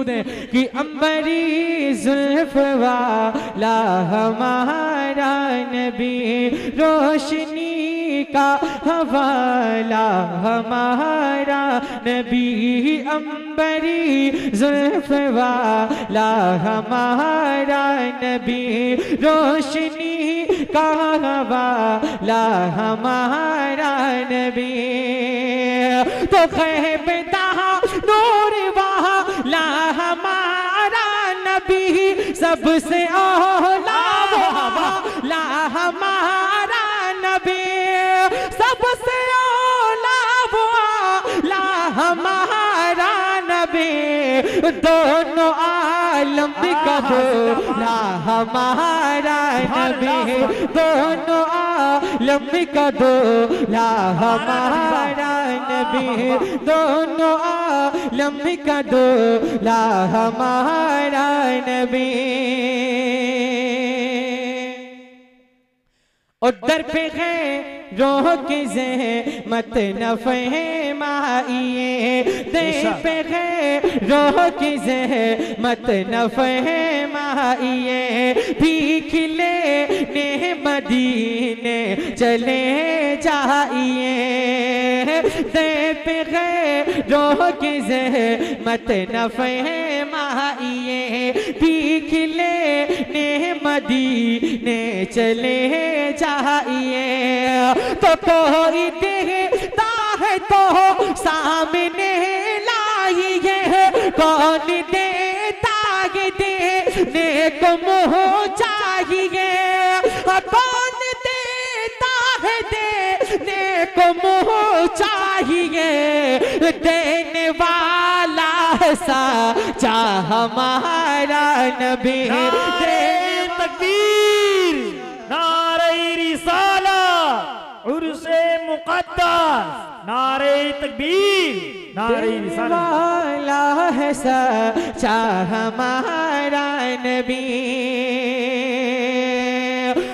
दुरूद है कि अंबरी जुल्फ वाला हमारा नबी, रोशनी का हवाला हमारा नबी, अंबरी जुल्फ वाला हमारा नबी, रोशनी का हवाला हमारा नबी। तो ख़ैबदा नूर वाला हमारा नबी, सबसे औला वाला हमारा नबी, सबसे औला वाला हमारा नबी, दोनों आलम का दूल्हा हमारा नबी, दोनों आलम का दूल्हा हमारा नबी, दोनों आलम का दूल्हा हमारा नबी। और दर पे है रोह की ज़हमत न फहमाइए, दर पे है रोह की ज़हमत न फहमाइए, भीख लेने मदीने चले जाइए, दर पे है रोह की ज़हमत न फहमाइए, भीख लेने मदीने चले जाइए। तो कोई देखता है तो सामने लाइए, कौन देता है देने को मुँह चाहिए, कौन देता है देने को मुँह चाहिए, देने वाला साचा हमारा नबी। तकबीर, नारे रिसाला, उर्से मुक़द्दस, नारे तकबीर, नारे रिसाला वाला है सच्चा हमारा नबी।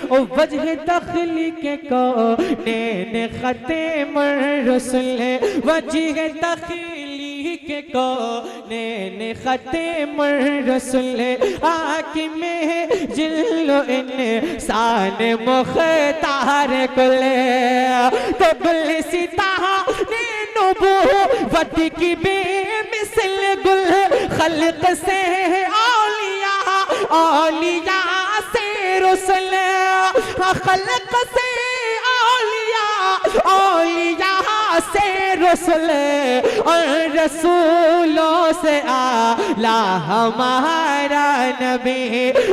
ओ वजह तख्लीक को ने खते रसूल, वजह तख्लीक को ने खते रसूल, आँख में जिल्लो इंसान मुख्तार कुल, तो गुल सिता ने नबूवत की बेमिसल गुल, खल्क से औलिया औलिया से रसूल, खल्क से औलिया औलिया से रसूल, और रसूलों से आला हमारा नबी,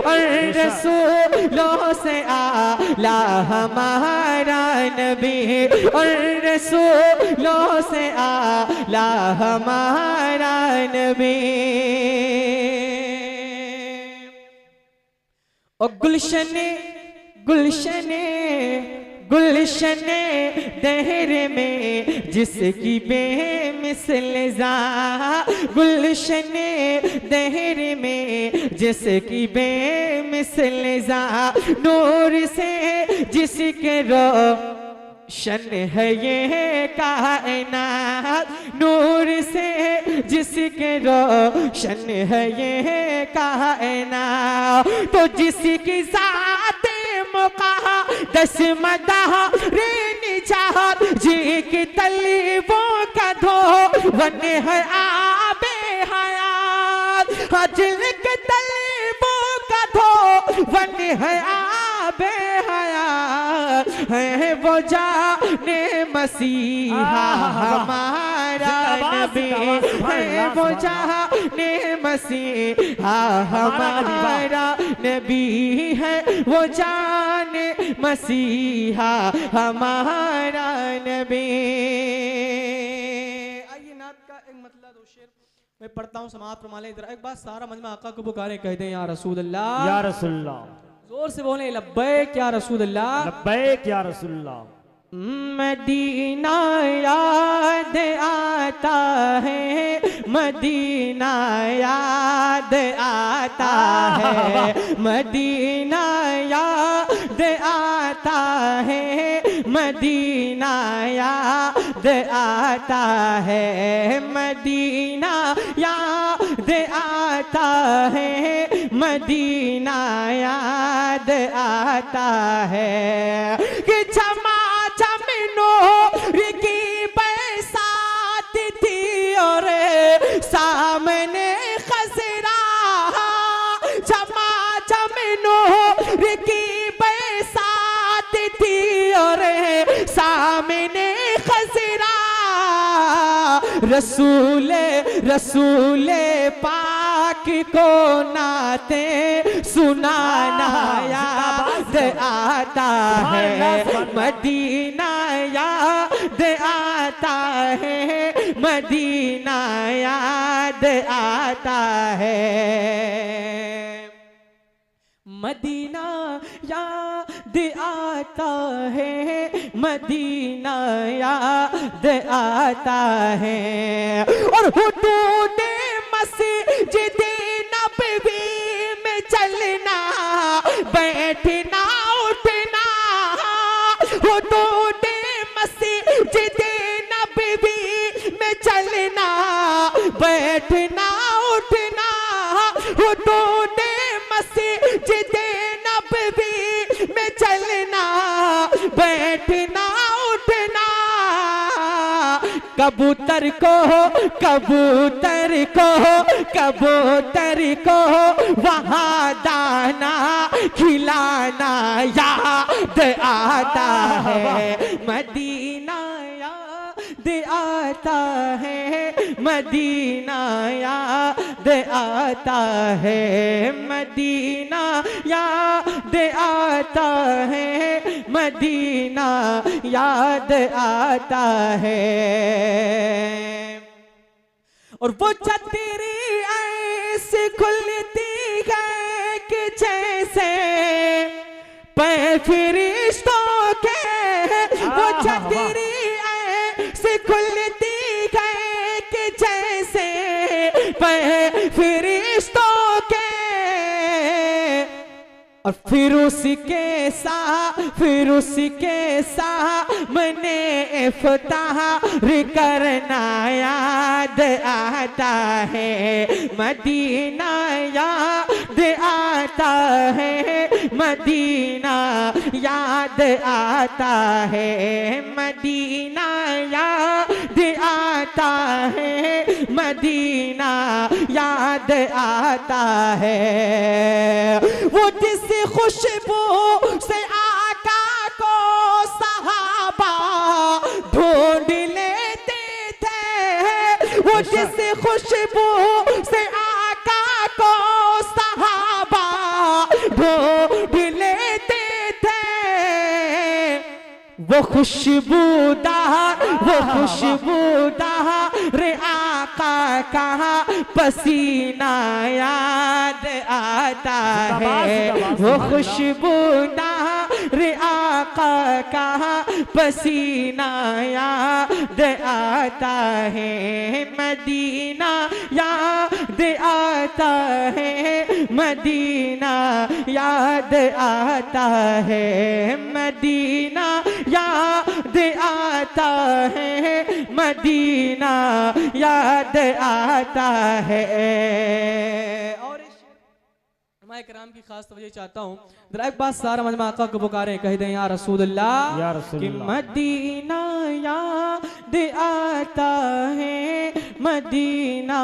और रसूलों से आला हमारा नबी, और रसूलों से आला हमारा नबी। और गुलशने गुलशने गुलशने दहर में जिसकी बेमिसल ज़ा, गुलशने दहर में जिसकी बेमिसल ज़ा, नूर से जिसके रोशन है ये कायनात, नूर से जिसके रोशन है ये कायनात, तो जिसकी ज़ात मुक़द्दस मदाह रे निजात, जी की तलवों का धोवन है आबे हयात, जिल के तलवों का धोवन है आबे हयात, है वो जाने मसीहा हमारा नबी, है वो जाने मसीहा हमारा नबी, है वो जाने मसीहा हमारा नबी। आइए नात का एक मतलब दो शेर मैं पढ़ता हूँ, समाअत फरमा लें। एक बार सारा मजमा आका को पुकारे, कह दें या रसूल अल्लाह, या रसूल अल्लाह, जोर से बोले लब्बैक या रसूल अल्लाह, लब्बैक या रसूल अल्लाह। मदीना याद आता है, मदीना याद आता है, मदीना याद आता है, मदीना याद आता है, मदीना याद आता है, मदीना याद आता है कि छमा छमिनो की बरसात थी और सामने खसरा, छमा छमिनो की बरसात थी और सामने खसरा, रसूले पाक को नाते सुनाना याद आता है, मदीना याद आता है, मदीना याद आता है, मदीना याद आता है, मदीना याद आता है। और हुदूद मस्जिद नबवी में चलना बैठना उठना, हुदूद मस्जिद नबवी में चलना बैठना उठना, हुदूद मस्जिद नबवी में चलना बैठना उठना, कबूतर को वहाँ दाना खिलाना याद आता है, मदीना याद आता है, मदीना याद आता है, मदीना याद आता है, मदीना याद आता है। और वो छतरी ऐसे खुलती है कि जैसे पैर फरिश्तों के, वो छतरी ऐसे खुलती है कि जैसे पैर फरिश्तों के, और फिर उसके सामने इफ्तार करना याद आता है, मदीना याद आता है, मदीना याद आता है, मदीना याद आता है, मदीना याद आता है। वो जिस खुशबू से आका को सहाबा ढूंढ लेते थे, वो जिस खुशबू से आका को सहाबा ढूंढ लेते थे, वो खुशबूदार रे आका का पसीना याद आता है, वो खुशबूदार रे आका का पसीना याद आता है, मदीना याद आता है, मदीना याद आता है, मदीना याद आता है, मदीना याद आता है। और मैं कराम की खास तवज्जो चाहता हूँ, जरा एक बात सारा मजमा आका को पुकारे, कह दें या रसूल अल्लाह, या रसूल कि मदीना याद आता है, मदीना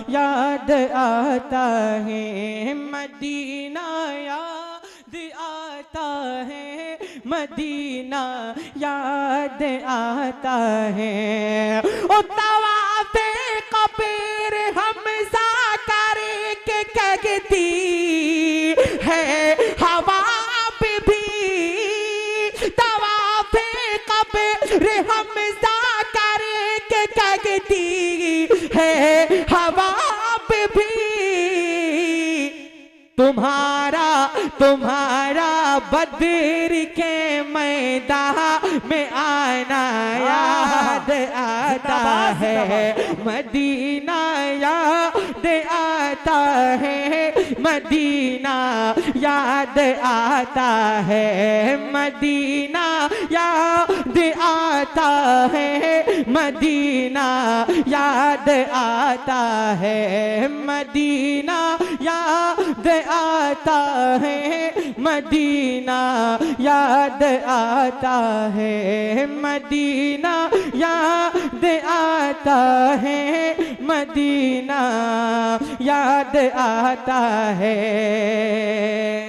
याद आता है, मदीना याद आता है, मदीना याद आता है। ओ तवाफ़े कबीर हमज़ा करके कहती है हवा भी, तवाफ़े कबीर हमज़ा करके कहती है हवा भी, तुम्हारा बद्र के मैदान में आना याद आता है, मदीना याद आता है, मदीना याद आता है, मदीना याद आता है, मदीना याद आता है, मदीना याद आता है, मदीना याद आता है, मदीना याद आता है, मदीना याद आता है।